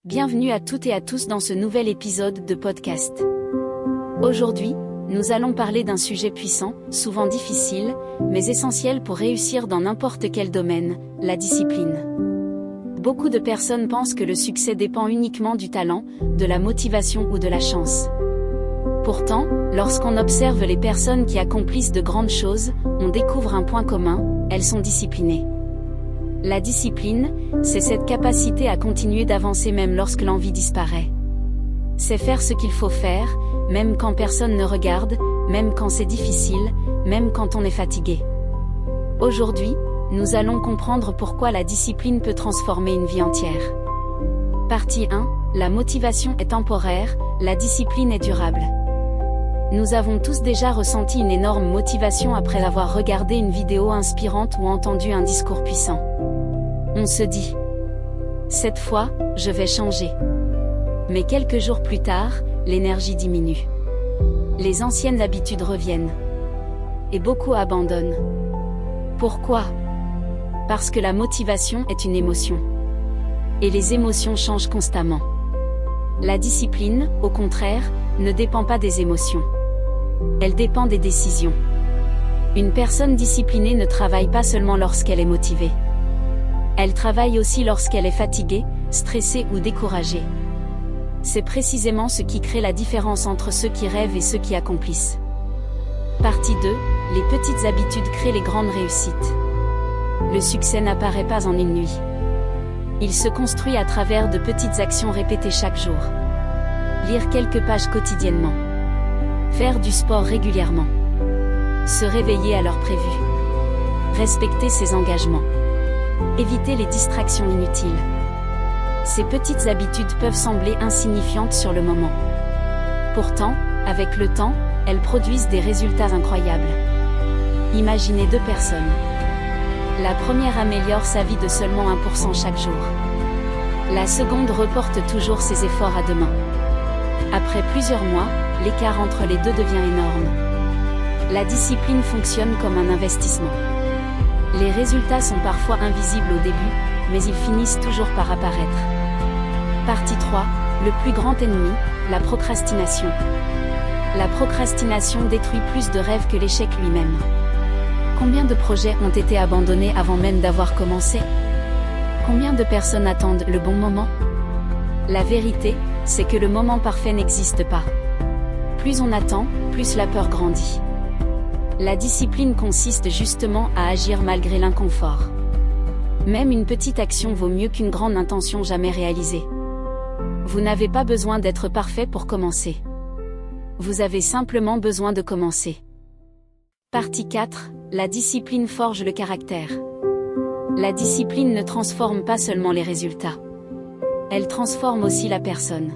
Bienvenue à toutes et à tous dans ce nouvel épisode de podcast. Aujourd'hui, nous allons parler d'un sujet puissant, souvent difficile, mais essentiel pour réussir dans n'importe quel domaine, la discipline. Beaucoup de personnes pensent que le succès dépend uniquement du talent, de la motivation ou de la chance. Pourtant, lorsqu'on observe les personnes qui accomplissent de grandes choses, on découvre un point commun, elles sont disciplinées. La discipline, c'est cette capacité à continuer d'avancer même lorsque l'envie disparaît. C'est faire ce qu'il faut faire, même quand personne ne regarde, même quand c'est difficile, même quand on est fatigué. Aujourd'hui, nous allons comprendre pourquoi la discipline peut transformer une vie entière. Partie 1, la motivation est temporaire, la discipline est durable. Nous avons tous déjà ressenti une énorme motivation après avoir regardé une vidéo inspirante ou entendu un discours puissant. On se dit, cette fois, je vais changer. Mais quelques jours plus tard, l'énergie diminue. Les anciennes habitudes reviennent. Et beaucoup abandonnent. Pourquoi ? Parce que la motivation est une émotion. Et les émotions changent constamment. La discipline, au contraire, ne dépend pas des émotions. Elle dépend des décisions. Une personne disciplinée ne travaille pas seulement lorsqu'elle est motivée. Elle travaille aussi lorsqu'elle est fatiguée, stressée ou découragée. C'est précisément ce qui crée la différence entre ceux qui rêvent et ceux qui accomplissent. Partie 2, les petites habitudes créent les grandes réussites. Le succès n'apparaît pas en une nuit. Il se construit à travers de petites actions répétées chaque jour. Lire quelques pages quotidiennement. Faire du sport régulièrement. Se réveiller à l'heure prévue. Respecter ses engagements. Éviter les distractions inutiles. Ces petites habitudes peuvent sembler insignifiantes sur le moment. Pourtant, avec le temps, elles produisent des résultats incroyables. Imaginez 2 personnes. La première améliore sa vie de seulement 1% chaque jour. La seconde reporte toujours ses efforts à demain. Après plusieurs mois, l'écart entre les deux devient énorme. La discipline fonctionne comme un investissement. Les résultats sont parfois invisibles au début, mais ils finissent toujours par apparaître. Partie 3, le plus grand ennemi, la procrastination. La procrastination détruit plus de rêves que l'échec lui-même. Combien de projets ont été abandonnés avant même d'avoir commencé ? Combien de personnes attendent le bon moment ? La vérité, c'est que le moment parfait n'existe pas. Plus on attend, plus la peur grandit. La discipline consiste justement à agir malgré l'inconfort. Même une petite action vaut mieux qu'une grande intention jamais réalisée. Vous n'avez pas besoin d'être parfait pour commencer. Vous avez simplement besoin de commencer. Partie 4, la discipline forge le caractère. La discipline ne transforme pas seulement les résultats. Elle transforme aussi la personne.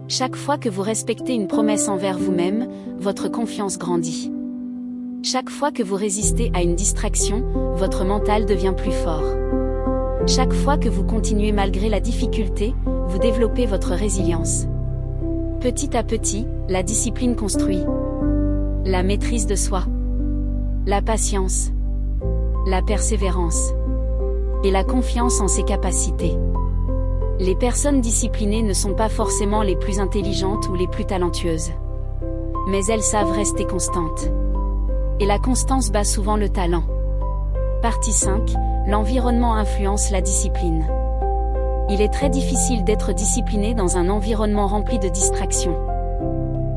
Chaque fois que vous respectez une promesse envers vous-même, votre confiance grandit. Chaque fois que vous résistez à une distraction, votre mental devient plus fort. Chaque fois que vous continuez malgré la difficulté, vous développez votre résilience. Petit à petit, la discipline construit la maîtrise de soi, la patience, la persévérance et la confiance en ses capacités. Les personnes disciplinées ne sont pas forcément les plus intelligentes ou les plus talentueuses. Mais elles savent rester constantes. Et la constance bat souvent le talent. Partie 5, l'environnement influence la discipline. Il est très difficile d'être discipliné dans un environnement rempli de distractions.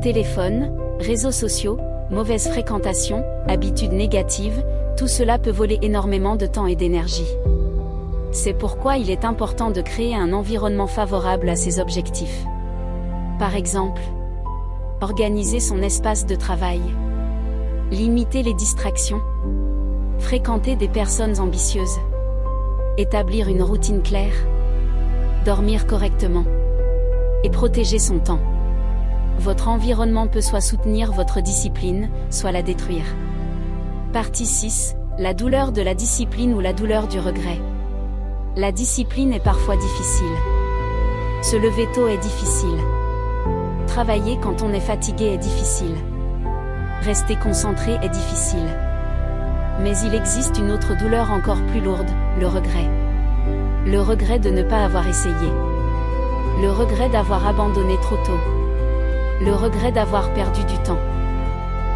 Téléphone, réseaux sociaux, mauvaise fréquentation, habitudes négatives, tout cela peut voler énormément de temps et d'énergie. C'est pourquoi il est important de créer un environnement favorable à ses objectifs. Par exemple, organiser son espace de travail. Limiter les distractions. Fréquenter des personnes ambitieuses. Établir une routine claire. Dormir correctement. Et protéger son temps. Votre environnement peut soit soutenir votre discipline, soit la détruire. Partie 6, la douleur de la discipline ou la douleur du regret. La discipline est parfois difficile. Se lever tôt est difficile. Travailler quand on est fatigué est difficile. Rester concentré est difficile. Mais il existe une autre douleur encore plus lourde, le regret. Le regret de ne pas avoir essayé. Le regret d'avoir abandonné trop tôt. Le regret d'avoir perdu du temps.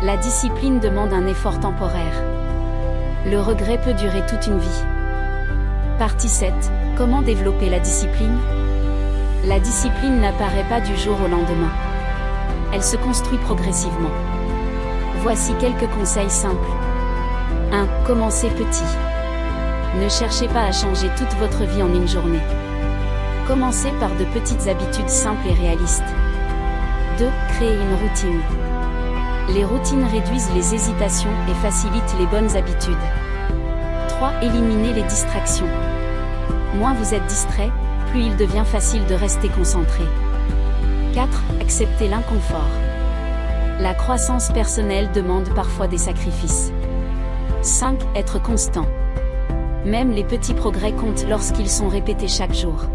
La discipline demande un effort temporaire. Le regret peut durer toute une vie. Partie 7. Comment développer la discipline? La discipline n'apparaît pas du jour au lendemain. Elle se construit progressivement. Voici quelques conseils simples. 1. Commencez petit. Ne cherchez pas à changer toute votre vie en une journée. Commencez par de petites habitudes simples et réalistes. 2. Créez une routine. Les routines réduisent les hésitations et facilitent les bonnes habitudes. 3. Éliminez les distractions. Moins vous êtes distrait, plus il devient facile de rester concentré. 4. Acceptez l'inconfort. La croissance personnelle demande parfois des sacrifices. 5. Être constant. Même les petits progrès comptent lorsqu'ils sont répétés chaque jour.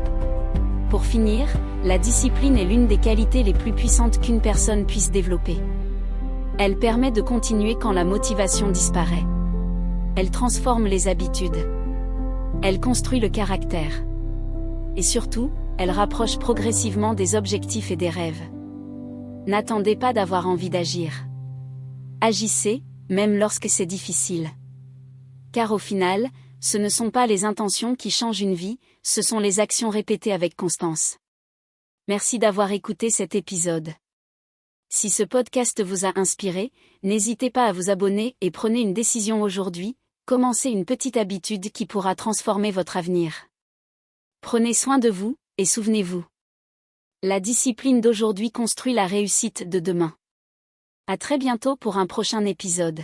Pour finir, la discipline est l'une des qualités les plus puissantes qu'une personne puisse développer. Elle permet de continuer quand la motivation disparaît. Elle transforme les habitudes. Elle construit le caractère. Et surtout, elle rapproche progressivement des objectifs et des rêves. N'attendez pas d'avoir envie d'agir. Agissez, même lorsque c'est difficile. Car au final, ce ne sont pas les intentions qui changent une vie, ce sont les actions répétées avec constance. Merci d'avoir écouté cet épisode. Si ce podcast vous a inspiré, n'hésitez pas à vous abonner et prenez une décision aujourd'hui, commencez une petite habitude qui pourra transformer votre avenir. Prenez soin de vous, et souvenez-vous. La discipline d'aujourd'hui construit la réussite de demain. À très bientôt pour un prochain épisode.